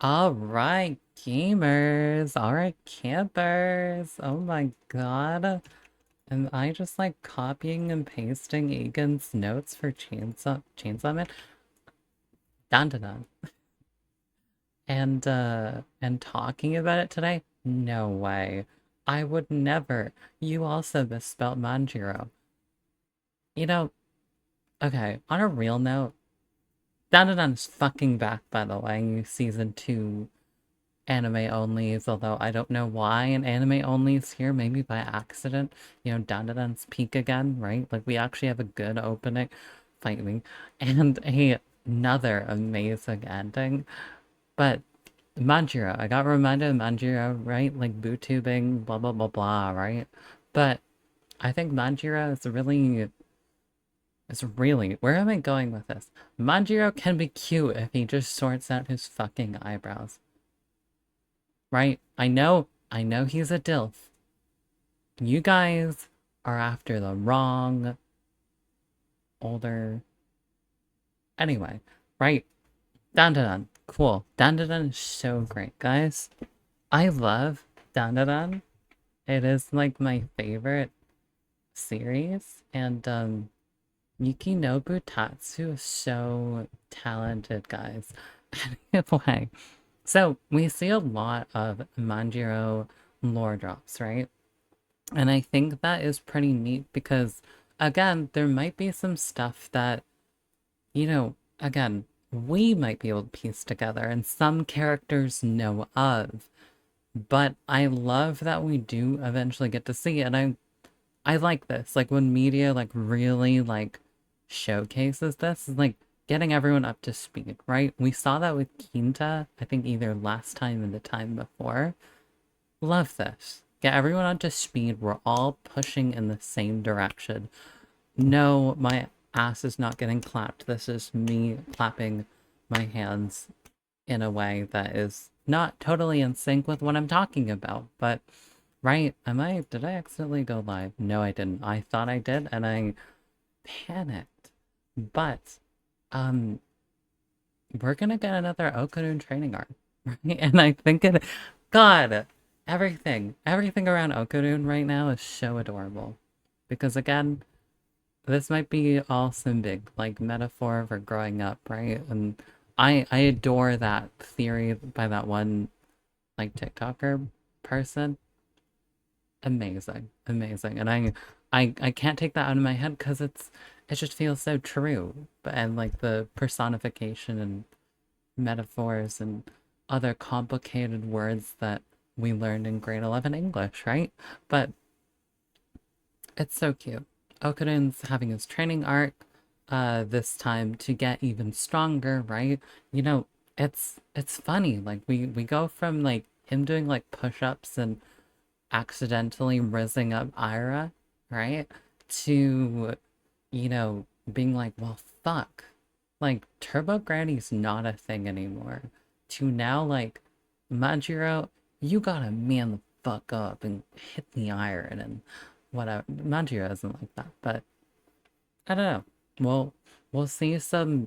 Alright, gamers. Alright, campers. Oh my god. Am I just like copying and pasting Egan's notes for Chainsaw Man? Dandadan. And talking about it today? No way. I would never. You also misspelled Manjiro. You know, okay, on a real note, Dandadan's fucking back, by the way, season 2 anime onlys, although I don't know why an anime only's here, maybe by accident. Dandadan's peak again, right? Like, we actually have a good opening, fight me, and another amazing ending. But Manjiro, I got reminded of Manjiro, right? Like, bootubing, blah, blah, blah, blah, right? But I think Manjiro is really, where am I going with this? Manjiro can be cute if he just sorts out his fucking eyebrows. Right? I know he's a DILF. You guys are after the wrong older. Anyway, right? Dandadan. Cool. Dandadan is so great, guys. I love Dandadan. It is like my favorite series. And Yukinobu Tatsu is so talented, guys. Anyway, so we see a lot of Manjiro lore drops, right? And I think that is pretty neat because, again, there might be some stuff that, again, we might be able to piece together and some characters know of. But I love that we do eventually get to see it. And I like this. Like when media like really like showcases this, is like getting everyone up to speed, right? We saw that with Kinta, I think either last time and the time before. Love this. Get everyone up to speed. We're all pushing in the same direction. No, my ass is not getting clapped. This is me clapping my hands in a way that is not totally in sync with what I'm talking about. But, right, did I accidentally go live? No, I didn't. I thought I did, and I panicked. But, um, we're gonna get another Okarun training arc, right? And I think God, everything around Okarun right now is so adorable. Because again, this might be all some big, like, metaphor for growing up, right? And I adore that theory by that one, like, TikToker person. Amazing, amazing. And I can't take that out of my head because it just feels so true. And like the personification and metaphors and other complicated words that we learned in grade 11 English, right? But it's so cute. Okarun's having his training arc this time to get even stronger, right? You know, it's funny. Like we go from like him doing like push-ups and accidentally rizzing up Aira, right? To, being like, well, fuck. Like, Turbo Granny's not a thing anymore. To now, like, Manjiro, you gotta man the fuck up and hit the iron and whatever. Manjiro isn't like that, but I don't know. We'll see some.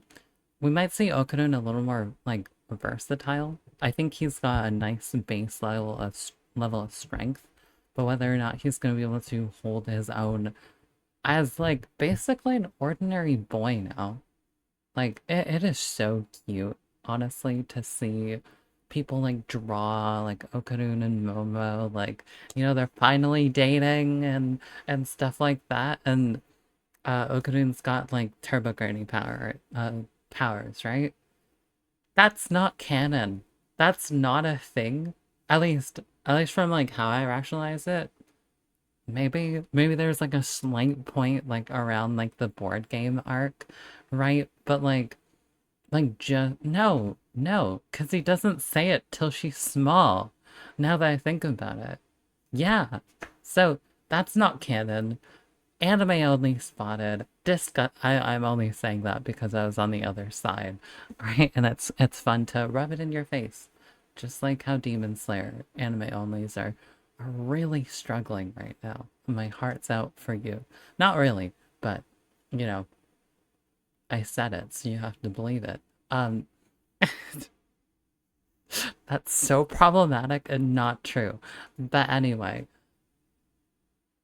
We might see Okarun a little more, like, versatile. I think he's got a nice base level of strength, but whether or not he's going to be able to hold his own as like basically an ordinary boy now. Like it is so cute, honestly, to see people like draw like Okarun and Momo, like, they're finally dating and stuff like that. And Okarun's got like turbo granny powers, right? That's not canon. That's not a thing. At least from like how I rationalize it. Maybe there's like a slight point like around like the board game arc, right? But like just no, because he doesn't say it till she's small. Now that I think about it. Yeah. So that's not canon. Anime only spotted. I'm only saying that because I was on the other side, right? And it's fun to rub it in your face. Just like how Demon Slayer anime onlys are really struggling right now. My heart's out for you. Not really, but you know, I said it, so you have to believe it. Um That's so problematic and not true. But anyway,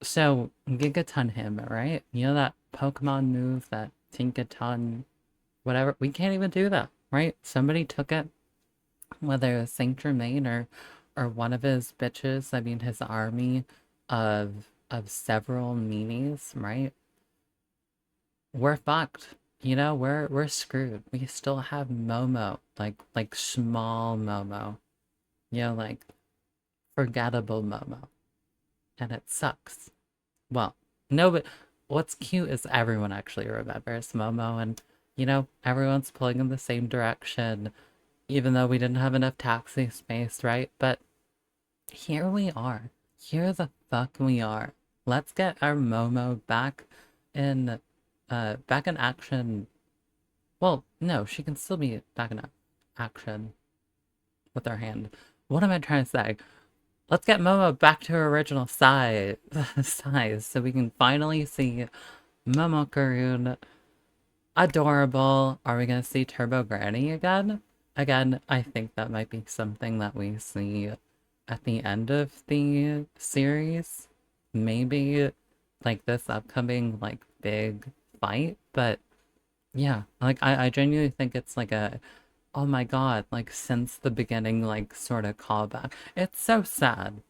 so Gigaton Hammer, right? You know that Pokemon move, that Tinkaton, whatever? We can't even do that, right? Somebody took it, whether it was Saint-Germain or one of his bitches, I mean his army of several meanies, right? We're fucked. You know, we're screwed. We still have Momo, like small Momo. You know, like forgettable Momo. And it sucks. Well, no, but what's cute is everyone actually remembers Momo, and you know, everyone's pulling in the same direction, even though we didn't have enough taxi space, right? But here we are. Here the fuck we are. Let's get our Momo in back in action. Well, no, she can still be back in action with her hand. What am I trying to say? Let's get Momo back to her original size so we can finally see Momo Karun. Adorable. Are we gonna see Turbo Granny again? Again, I think that might be something that we see at the end of the series. Maybe like this upcoming like big fight, but yeah, like I genuinely think it's like a oh my god, like since the beginning, like sort of callback. It's so sad.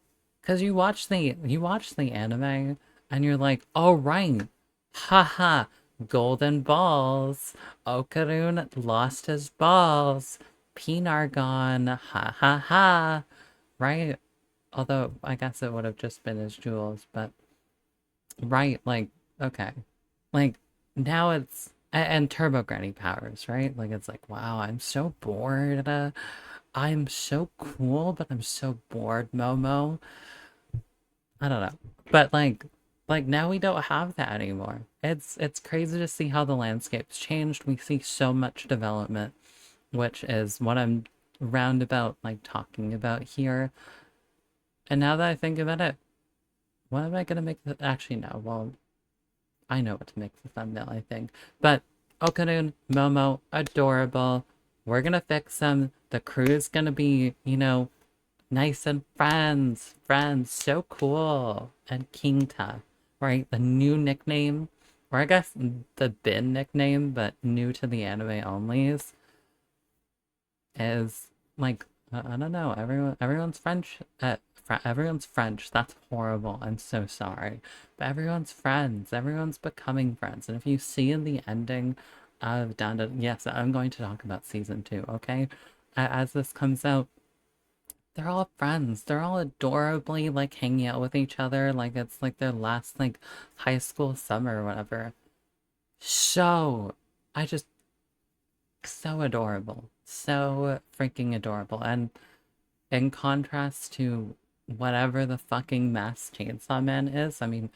Cause you watch the anime and you're like, oh right, haha, golden balls. Okarun lost his balls. Penargon, ha ha ha. Right? Although I guess it would have just been his jewels, but right, like, okay. Like now it's and Turbo Granny powers, right? Like it's like, wow, I'm so bored. I'm so cool, but I'm so bored, Momo. I don't know. But like now we don't have that anymore. It's crazy to see how the landscape's changed. We see so much development, which is what I'm roundabout like talking about here. And now that I think about it, what am I gonna make the actually no, well, I know what to make the thumbnail, I think. But Okarun, Momo, adorable. We're gonna fix them. The crew's gonna be, you know, nice and friends, so cool. And Kingta, right? The new nickname, or I guess the Bin nickname, but new to the anime only is like I don't know. Everyone's French. Everyone's French. That's horrible. I'm so sorry, but everyone's friends. Everyone's becoming friends. And if you see in the ending of Dandadan, yes, I'm going to talk about season 2. Okay, as this comes out, they're all friends. They're all adorably like hanging out with each other, like it's like their last like high school summer or whatever. So, I just so adorable. So freaking adorable. And in contrast to whatever the fucking Mass Chainsaw Man is, I mean,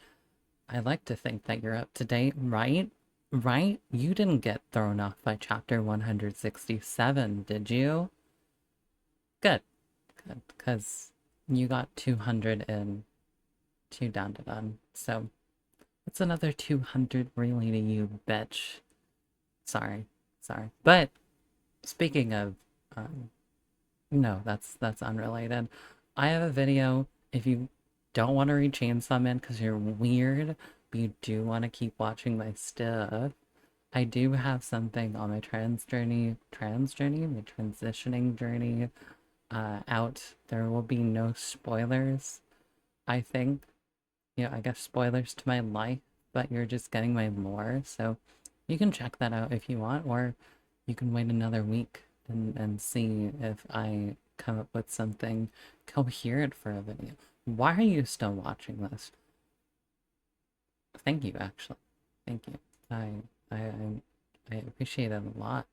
I like to think that you're up to date, right? Right? You didn't get thrown off by chapter 167, did you? Good. Good. Because you got 200 in 2 Dandadan. So, it's another 200 really to you, bitch. Sorry. Sorry. But, speaking of, um, no, that's unrelated. I have a video if you don't want to read Chainsaw Man because you're weird, but you do want to keep watching my stuff. I do have something on my my transitioning journey, out. There will be no spoilers, I think. You know, I guess spoilers to my life, but you're just getting my lore, so you can check that out if you want, or you can wait another week and see if I come up with something coherent for a video. Why are you still watching this? Thank you, actually. Thank you. I I appreciate it a lot.